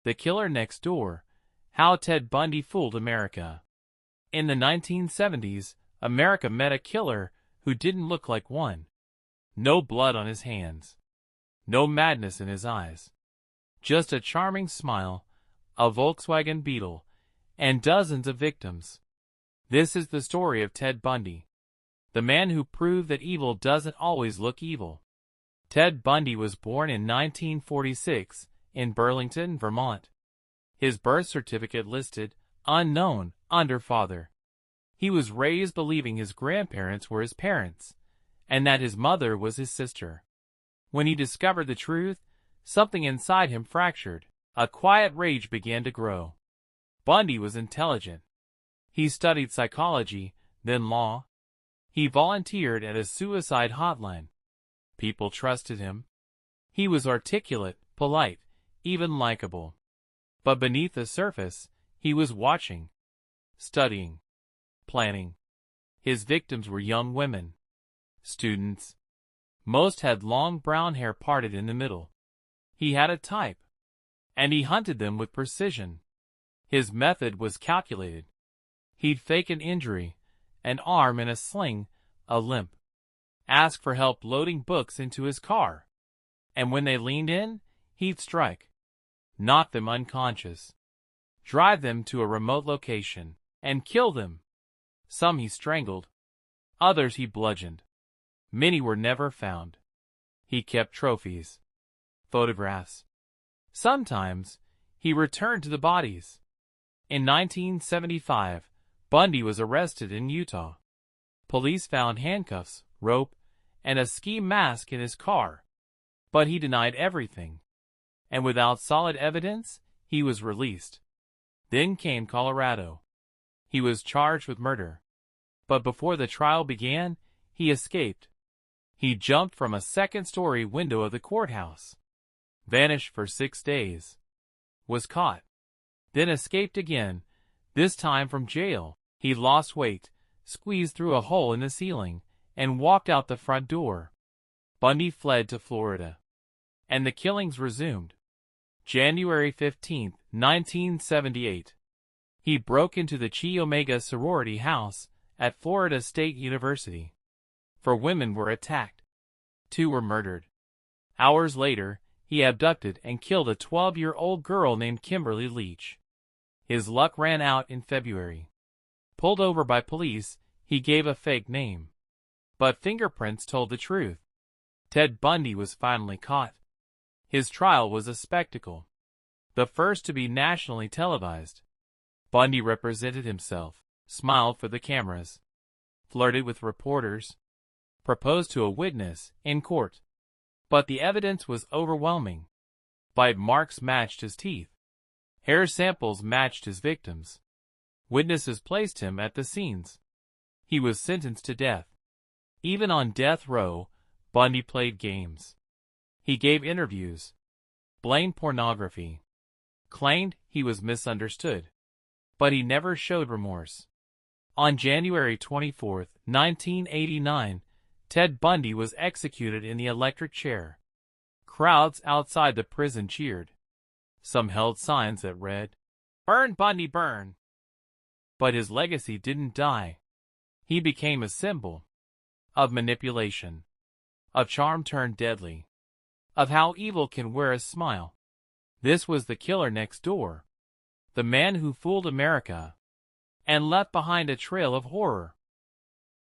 The Killer Next Door: How Ted Bundy Fooled America. In the 1970s, America met a killer who didn't look like one. No blood on his hands. No madness in his eyes. Just a charming smile, a Volkswagen Beetle, and dozens of victims. This is the story of Ted Bundy, the man who proved that evil doesn't always look evil. Ted Bundy was born in 1946 in Burlington, Vermont. His birth certificate listed unknown under father. He was raised believing his grandparents were his parents, and that his mother was his sister. When he discovered the truth, something inside him fractured. A quiet rage began to grow. Bundy was intelligent. He studied psychology, then law. He volunteered at a suicide hotline. People trusted him. He was articulate, polite, even likable. But beneath the surface, he was watching, studying, planning. His victims were young women, students. Most had long brown hair parted in the middle. He had a type, and he hunted them with precision. His method was calculated. He'd fake an injury, an arm in a sling, a limp. Ask for help loading books into his car. And when they leaned in, he'd strike. Knock them unconscious. Drive them to a remote location, and kill them. Some he strangled. Others he bludgeoned. Many were never found. He kept trophies. Photographs. Sometimes, he returned to the bodies. In 1975, Bundy was arrested in Utah. Police found handcuffs, rope, and a ski mask in his car. But he denied everything. And without solid evidence, he was released. Then came Colorado. He was charged with murder. But before the trial began, he escaped. He jumped from a second-story window of the courthouse. Vanished for 6 days. Was caught. Then escaped again, this time from jail. He lost weight, squeezed through a hole in the ceiling, and walked out the front door. Bundy fled to Florida. And the killings resumed. January 15, 1978. He broke into the Chi Omega sorority house at Florida State University. 4 women were attacked. 2 were murdered. Hours later, he abducted and killed a 12-year-old girl named Kimberly Leach. His luck ran out in February. Pulled over by police, he gave a fake name. But fingerprints told the truth. Ted Bundy was finally caught. His trial was a spectacle. The first to be nationally televised. Bundy represented himself, smiled for the cameras, flirted with reporters, proposed to a witness in court. But the evidence was overwhelming. Bite marks matched his teeth. Hair samples matched his victims. Witnesses placed him at the scenes. He was sentenced to death. Even on death row, Bundy played games. He gave interviews, blamed pornography, claimed he was misunderstood. But he never showed remorse. On January 24, 1989, Ted Bundy was executed in the electric chair. Crowds outside the prison cheered. Some held signs that read, "Burn, Bundy, burn." But his legacy didn't die. He became a symbol of manipulation, of charm turned deadly, of how evil can wear a smile. This was the killer next door, the man who fooled America and left behind a trail of horror.